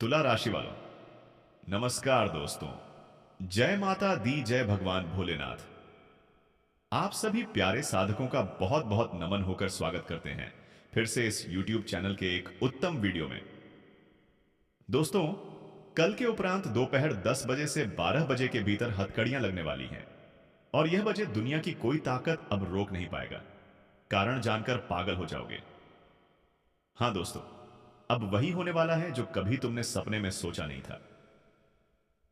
तुला राशि वालों, नमस्कार दोस्तों। जय माता दी, जय भगवान भोलेनाथ। आप सभी प्यारे साधकों का बहुत बहुत नमन होकर स्वागत करते हैं फिर से इस YouTube चैनल के एक उत्तम वीडियो में। दोस्तों, कल के उपरांत दोपहर 10 बजे से 12 बजे के भीतर हथकड़ियां लगने वाली हैं और यह बजे दुनिया की कोई ताकत अब रोक नहीं पाएगा। कारण जानकर पागल हो जाओगे। हाँ दोस्तों, अब वही होने वाला है जो कभी तुमने सपने में सोचा नहीं था।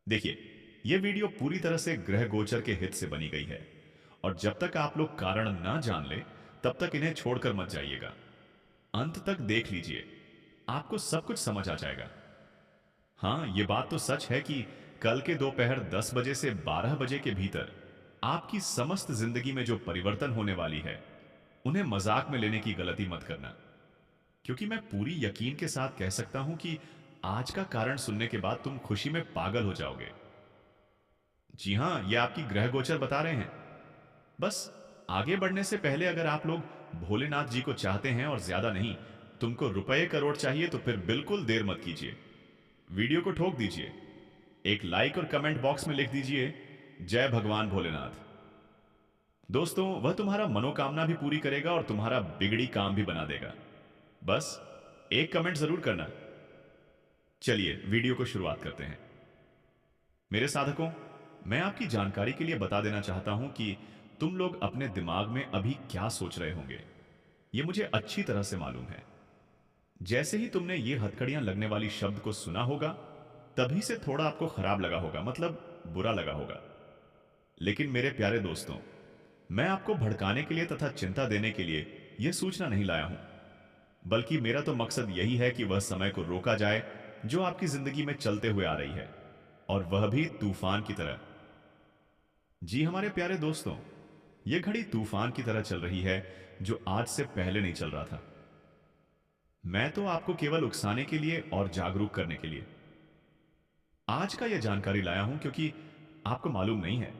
देखिए, यह वीडियो पूरी तरह से ग्रह गोचर के हित से बनी गई है और जब तक आप लोग कारण ना जान ले तब तक इन्हें छोड़कर मत जाइएगा। अंत तक देख लीजिए, आपको सब कुछ समझ आ जाएगा। हाँ, ये बात तो सच है कि कल के दोपहर 10 बजे से 12 बजे के भीतर आपकी समस्त जिंदगी में जो परिवर्तन होने वाली है, उन्हें मजाक में लेने की गलती मत करना। क्योंकि मैं पूरी यकीन के साथ कह सकता हूं कि आज का कारण सुनने के बाद तुम खुशी में पागल हो जाओगे। जी हाँ, ये आपकी ग्रह गोचर बता रहे हैं। बस आगे बढ़ने से पहले अगर आप लोग भोलेनाथ जी को चाहते हैं और ज्यादा नहीं, तुमको रुपए करोड़ चाहिए, तो फिर बिल्कुल देर मत कीजिए। वीडियो को ठोक दीजिए, एक लाइक और कमेंट बॉक्स में लिख दीजिए जय भगवान भोलेनाथ। दोस्तों, वह तुम्हारा मनोकामना भी पूरी करेगा और तुम्हारा बिगड़ी काम भी बना देगा। बस एक कमेंट जरूर करना। चलिए वीडियो को शुरुआत करते हैं। मेरे साधकों, मैं आपकी जानकारी के लिए बता देना चाहता हूं कि तुम लोग अपने दिमाग में अभी क्या सोच रहे होंगे, यह मुझे अच्छी तरह से मालूम है। जैसे ही तुमने ये हथकड़ियां लगने वाली शब्द को सुना होगा, तभी से थोड़ा आपको खराब लगा होगा, मतलब बुरा लगा होगा। लेकिन मेरे प्यारे दोस्तों, मैं आपको भड़काने के लिए तथा चिंता देने के लिए यह सूचना नहीं लाया हूं, बल्कि मेरा तो मकसद यही है कि वह समय को रोका जाए जो आपकी जिंदगी में चलते हुए आ रही है, और वह भी तूफान की तरह। जी हमारे प्यारे दोस्तों, यह घड़ी तूफान की तरह चल रही है जो आज से पहले नहीं चल रहा था। मैं तो आपको केवल उकसाने के लिए और जागरूक करने के लिए आज का यह जानकारी लाया हूं, क्योंकि आपको मालूम नहीं है,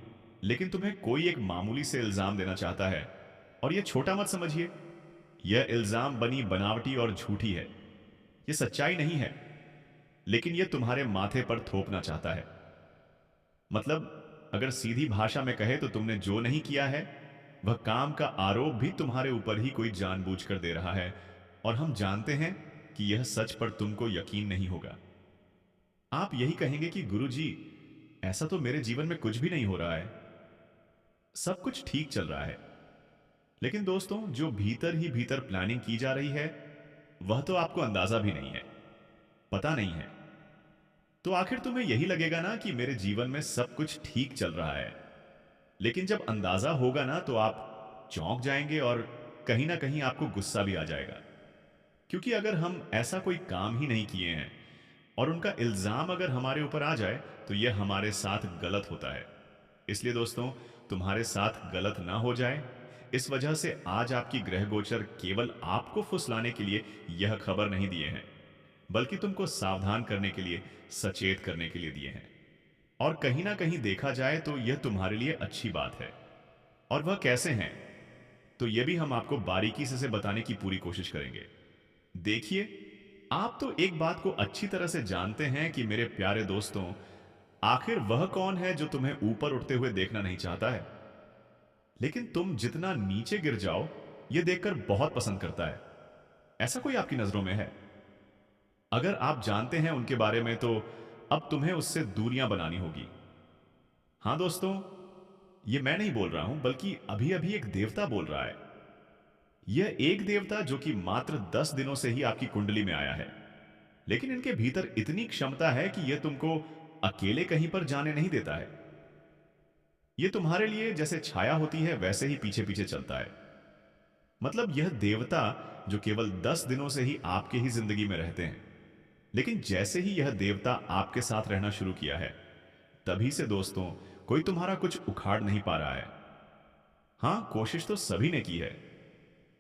लेकिन तुम्हें कोई एक मामूली से इल्जाम देना चाहता है। और यह छोटा मत समझिए, यह इल्जाम बनी बनावटी और झूठी है। यह सच्चाई नहीं है, लेकिन यह तुम्हारे माथे पर थोपना चाहता है। मतलब अगर सीधी भाषा में कहे तो तुमने जो नहीं किया है, वह काम का आरोप भी तुम्हारे ऊपर ही कोई जानबूझकर दे रहा है, और हम जानते हैं कि यह सच पर तुमको यकीन नहीं होगा। आप यही कहेंगे कि गुरुजी, ऐसा तो मेरे जीवन में कुछ भी नहीं हो रहा है, सब कुछ ठीक चल रहा है। लेकिन दोस्तों, जो भीतर ही भीतर प्लानिंग की जा रही है, वह तो आपको अंदाजा भी नहीं है, पता नहीं है। तो आखिर तुम्हें यही लगेगा ना कि मेरे जीवन में सब कुछ ठीक चल रहा है। लेकिन जब अंदाजा होगा ना, तो आप चौंक जाएंगे और कहीं ना कहीं आपको गुस्सा भी आ जाएगा। क्योंकि अगर हम ऐसा कोई काम ही नहीं किए हैं और उनका इल्जाम अगर हमारे ऊपर आ जाए, तो यह हमारे साथ गलत होता है। इसलिए दोस्तों, तुम्हारे साथ गलत ना हो जाए, इस वजह से आज आपकी ग्रह गोचर केवल आपको फुसलाने के लिए यह खबर नहीं दिए हैं, बल्कि तुमको सावधान करने के लिए, सचेत करने के लिए दिए हैं। और कहीं ना कहीं देखा जाए तो यह तुम्हारे लिए अच्छी बात है। और वह कैसे हैं, तो यह भी हम आपको बारीकी से बताने की पूरी कोशिश करेंगे। देखिए, आप तो एक बात को अच्छी तरह से जानते हैं कि मेरे प्यारे दोस्तों, आखिर वह कौन है जो तुम्हें ऊपर उठते हुए देखना नहीं चाहता है, लेकिन तुम जितना नीचे गिर जाओ यह देखकर बहुत पसंद करता है। ऐसा कोई आपकी नजरों में है? अगर आप जानते हैं उनके बारे में, तो अब तुम्हें उससे दूरियां बनानी होगी। हां दोस्तों, यह मैं नहीं बोल रहा हूं, बल्कि अभी अभी एक देवता बोल रहा है। यह एक देवता जो कि मात्र 10 दिनों से ही आपकी कुंडली में आया है, लेकिन इनके भीतर इतनी क्षमता है कि यह तुमको अकेले कहीं पर जाने नहीं देता है। यह तुम्हारे लिए जैसे छाया होती है, वैसे ही पीछे पीछे चलता है। मतलब यह देवता जो केवल 10 दिनों से ही आपके ही जिंदगी में रहते हैं, लेकिन जैसे ही यह देवता आपके साथ रहना शुरू किया है, तभी से दोस्तों, कोई तुम्हारा कुछ उखाड़ नहीं पा रहा है। हां, कोशिश तो सभी ने की है।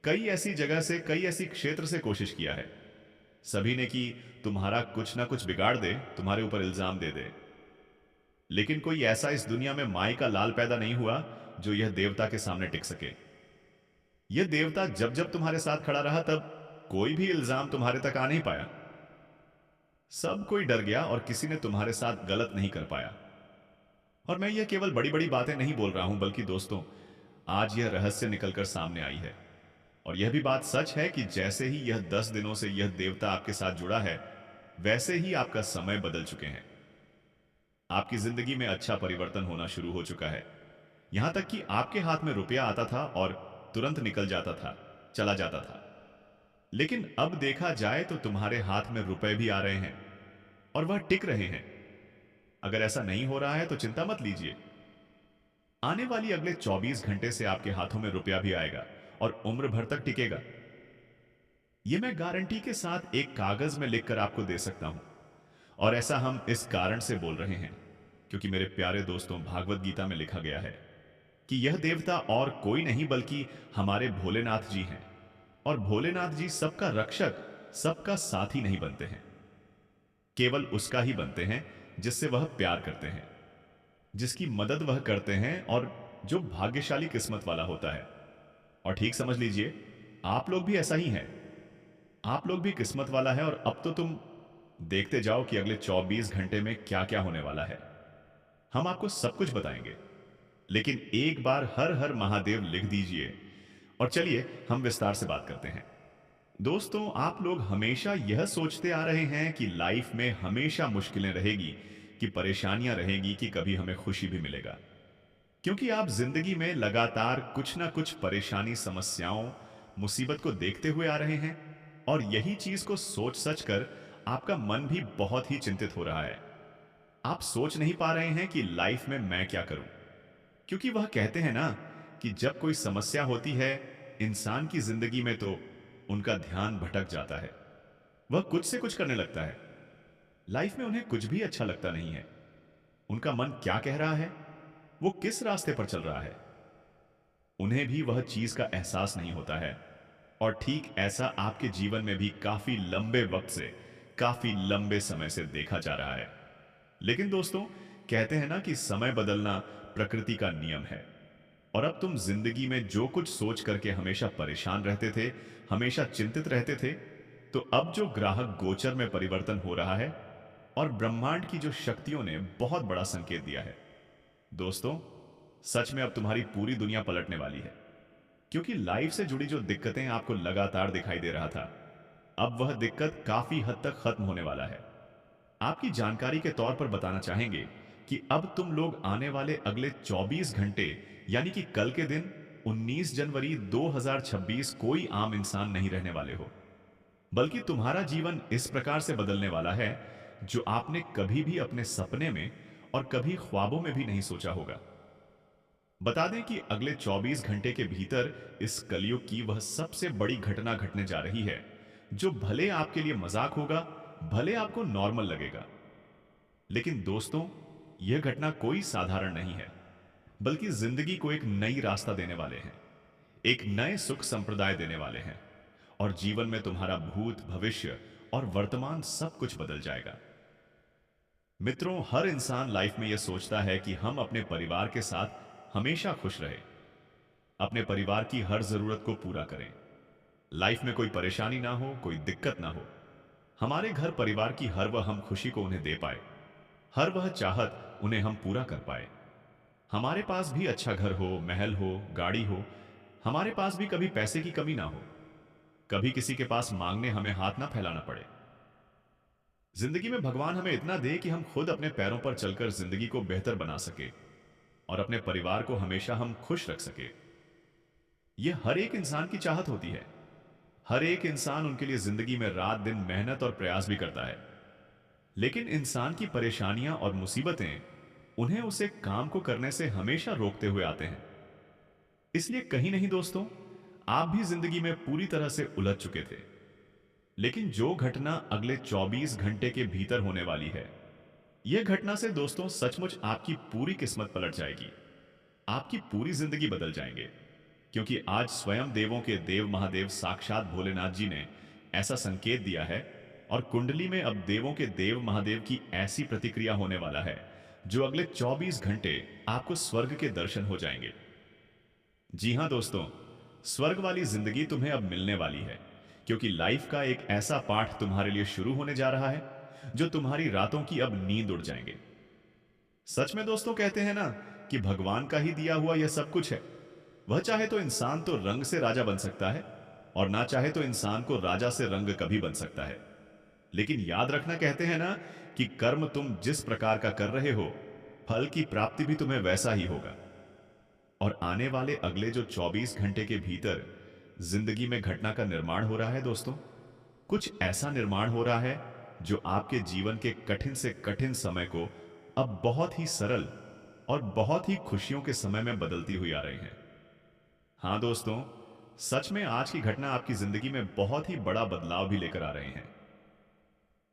कई ऐसी जगह से, कई ऐसी क्षेत्र से कोशिश किया है। सभी ने कि तुम्हारा कुछ ना कुछ बिगाड़ दे, तुम्हारे ऊपर इल्जाम दे दे। लेकिन कोई ऐसा इस दुनिया में माई का लाल पैदा नहीं हुआ जो यह देवता के सामने टिक सके। यह देवता जब जब तुम्हारे साथ खड़ा रहा, तब कोई भी इल्जाम तुम्हारे तक आ नहीं पाया। सब कोई डर गया और किसी ने तुम्हारे साथ गलत नहीं कर पाया। और मैं ये केवल बड़ी बड़ी बातें नहीं बोल रहा हूं, बल्कि दोस्तों, आज यह रहस्य निकलकर सामने आई है। और यह भी बात सच है कि जैसे ही यह 10 दिनों से यह देवता आपके साथ जुड़ा है, वैसे ही आपका समय बदल चुके हैं। आपकी जिंदगी में अच्छा परिवर्तन होना शुरू हो चुका है। यहां तक कि आपके हाथ में रुपया आता था और तुरंत निकल जाता था, चला जाता था। लेकिन अब देखा जाए तो तुम्हारे हाथ में रुपए भी आ रहे हैं और वह टिक रहे हैं। अगर ऐसा नहीं हो रहा है तो चिंता मत लीजिए। आने वाली अगले 24 घंटे से आपके हाथों में रुपया भी आएगा और उम्र भर तक टिकेगा। यह मैं गारंटी के साथ एक कागज में लिखकर आपको दे सकता हूं। और ऐसा हम इस कारण से बोल रहे हैं क्योंकि मेरे प्यारे दोस्तों, भागवत गीता में लिखा गया है कि यह देवता और कोई नहीं बल्कि हमारे भोलेनाथ जी हैं। और भोलेनाथ जी सबका रक्षक, सबका साथी नहीं बनते हैं, केवल उसका ही बनते हैं जिससे वह प्यार करते हैं, जिसकी मदद वह करते हैं और जो भाग्यशाली किस्मत वाला होता है। और ठीक समझ लीजिए, आप लोग भी ऐसा ही हैं। आप लोग भी किस्मत वाला है। और अब तो तुम देखते जाओ कि अगले 24 घंटे में क्या क्या होने वाला है। हम आपको सब कुछ बताएंगे। लेकिन एक बार हर हर महादेव लिख दीजिए और चलिए हम विस्तार से बात करते हैं। दोस्तों, आप लोग हमेशा यह सोचते आ रहे हैं कि लाइफ में हमेशा मुश्किलें रहेगी, कि परेशानियां रहेगी, कि कभी हमें खुशी भी मिलेगा। क्योंकि आप जिंदगी में लगातार कुछ ना कुछ परेशानी, समस्याओं, मुसीबत को देखते हुए आ रहे हैं। और यही चीज को सोच सच कर आपका मन भी बहुत ही चिंतित हो रहा है। आप सोच नहीं पा रहे हैं कि लाइफ में मैं क्या करूं। क्योंकि वह कहते हैं ना कि जब कोई समस्या होती है इंसान की जिंदगी में, तो उनका ध्यान भटक जाता है। वह कुछ से कुछ करने लगता है। लाइफ में उन्हें कुछ भी अच्छा लगता नहीं है। उनका मन क्या कह रहा है, वो किस रास्ते पर चल रहा है, उन्हें भी वह चीज का एहसास नहीं होता है। और ठीक ऐसा आपके जीवन में भी काफी लंबे वक्त से, काफी लंबे समय से देखा जा रहा है। लेकिन दोस्तों, कहते हैं ना कि समय बदलना प्रकृति का नियम है। और अब तुम जिंदगी में जो कुछ सोच करके हमेशा परेशान रहते थे, हमेशा चिंतित रहते थे, तो अब जो ग्राहक गोचर में परिवर्तन हो रहा है और ब्रह्मांड की जो शक्तियों ने बहुत बड़ा संकेत दिया है, दोस्तों, सच में अब तुम्हारी पूरी दुनिया पलटने वाली है। क्योंकि लाइफ से जुड़ी जो दिक्कतें आपको लगातार दिखाई दे रहा था, अब वह दिक्कत काफी हद तक खत्म होने वाला है। आपकी जानकारी के तौर पर बताना चाहेंगे कि अब तुम लोग आने वाले अगले 24 घंटे, यानी कि कल के दिन 19 जनवरी 2026 कोई आम इंसान नहीं रहने वाले हो, बल्कि तुम्हारा जीवन इस प्रकार से बदलने वाला है जो आपने कभी भी अपने सपने में और कभी ख्वाबों में भी नहीं सोचा होगा। बता दें कि अगले 24 घंटे के भीतर इस कलयुग की वह सबसे बड़ी घटना घटने जा रही है, जो भले आपके लिए मजाक होगा, भले आपको नॉर्मल लगेगा। लेकिन दोस्तों, यह घटना कोई साधारण नहीं है, बल्कि जिंदगी को एक नई रास्ता देने वाले हैं, एक नए सुख संप्रदाय देने वाले हैं। और जीवन में तुम्हारा भूत, भविष्य और वर्तमान सब कुछ बदल जाएगा। मित्रों, हर इंसान लाइफ में यह सोचता है कि हम अपने परिवार के साथ हमेशा खुश रहे, अपने परिवार की हर जरूरत को पूरा करें, लाइफ में कोई परेशानी ना हो, कोई दिक्कत ना हो। हमारे घर परिवार की हर वह हम खुशी को उन्हें दे पाए, हर वह चाहत उन्हें हम पूरा कर पाए। हमारे पास भी अच्छा घर हो, महल हो, गाड़ी हो। हमारे पास भी कभी पैसे की कमी ना हो, कभी किसी के पास मांगने हमें हाथ ना फैलाना पड़े। जिंदगी में भगवान हमें इतना दे कि हम खुद अपने पैरों पर चलकर जिंदगी को बेहतर बना सके और अपने परिवार को हमेशा हम खुश रख सके। यह हर एक इंसान की चाहत होती है। हर एक इंसान उनके लिए जिंदगी में रात दिन मेहनत और प्रयास भी करता है। लेकिन इंसान की परेशानियां और मुसीबतें उन्हें उसे काम को करने से हमेशा रोकते हुए आते हैं। इसलिए कहीं नहीं दोस्तों, आप भी जिंदगी में पूरी तरह से उलझ चुके थे। लेकिन जो घटना अगले 24 घंटे के भीतर होने वाली है, यह घटना से दोस्तों सचमुच आपकी पूरी किस्मत पलट जाएगी। आपकी पूरी जिंदगी बदल जाएंगे। क्योंकि आज स्वयं देवों के देव महादेव साक्षात भोलेनाथ जी ने ऐसा संकेत दिया है। और कुंडली में अब देवों के देव महादेव की ऐसी प्रतिक्रिया होने वाला है जो अगले 24 घंटे आपको स्वर्ग के दर्शन हो जाएंगे। जी हां दोस्तों, स्वर्ग वाली जिंदगी तुम्हें अब मिलने वाली है। क्योंकि लाइफ का एक ऐसा पाठ तुम्हारे लिए शुरू होने जा रहा है जो तुम्हारी रातों की अब नींद उड़ जाएंगे। सच में दोस्तों कहते हैं ना कि भगवान का ही दिया हुआ यह सब कुछ है। वह चाहे तो इंसान तो रंग से राजा बन सकता है, और ना चाहे तो इंसान को राजा से रंग कभी बन सकता है। लेकिन याद रखना, कहते हैं ना कि कर्म तुम जिस प्रकार का कर रहे हो, फल की प्राप्ति भी तुम्हें वैसा ही होगा। और आने वाले अगले जो 24 घंटे के भीतर जिंदगी में घटना का निर्माण हो रहा है दोस्तों, कुछ ऐसा निर्माण हो रहा है जो आपके जीवन के कठिन से कठिन समय को अब बहुत ही सरल और बहुत ही खुशियों के समय में बदलती हुई आ रही है। हाँ दोस्तों, सच में आज की घटना आपकी जिंदगी में बहुत ही बड़ा बदलाव भी लेकर आ रहे हैं।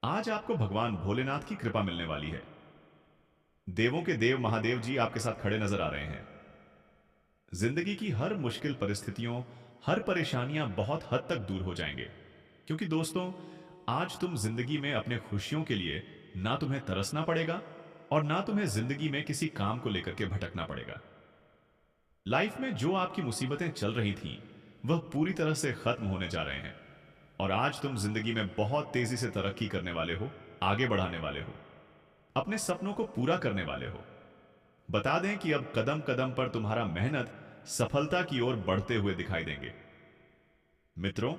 आज आपको भगवान भोलेनाथ की कृपा मिलने वाली है। देवों के देव महादेव जी आपके साथ खड़े नजर आ रहे हैं। जिंदगी की हर मुश्किल परिस्थितियों, हर परेशानियां बहुत हद तक दूर हो जाएंगे, क्योंकि दोस्तों आज तुम जिंदगी में अपने खुशियों के लिए ना तुम्हें तरसना पड़ेगा और ना तुम्हें जिंदगी में किसी काम को लेकर के भटकना पड़ेगा। लाइफ में जो आपकी मुसीबतें चल रही थीं, वह पूरी तरह से खत्म होने जा रहे हैं, और आज तुम जिंदगी में बहुत तेजी से तरक्की करने वाले हो, आगे बढ़ाने वाले हो, अपने सपनों को पूरा करने वाले हो। बता दें कि अब कदम कदम पर तुम्हारा मेहनत सफलता की ओर बढ़ते हुए दिखाई देंगे। मित्रों,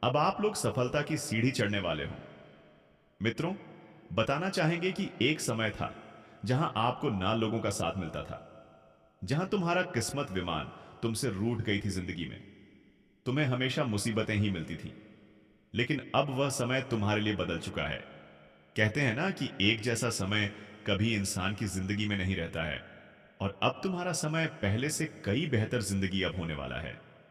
अब आप लोग सफलता की सीढ़ी चढ़ने वाले हो। मित्रों, बताना चाहेंगे कि एक समय था जहां आपको ना लोगों का साथ मिलता था, जहां तुम्हारा किस्मत विमान तुमसे रूठ गई थी जिंदगी में। तुम्हें हमेशा मुसीबतें ही मिलती थी, लेकिन अब वह समय तुम्हारे लिए बदल चुका है। कहते हैं ना कि एक जैसा समय कभी इंसान की जिंदगी में नहीं रहता है, और अब तुम्हारा समय पहले से कई बेहतर जिंदगी अब होने वाला है।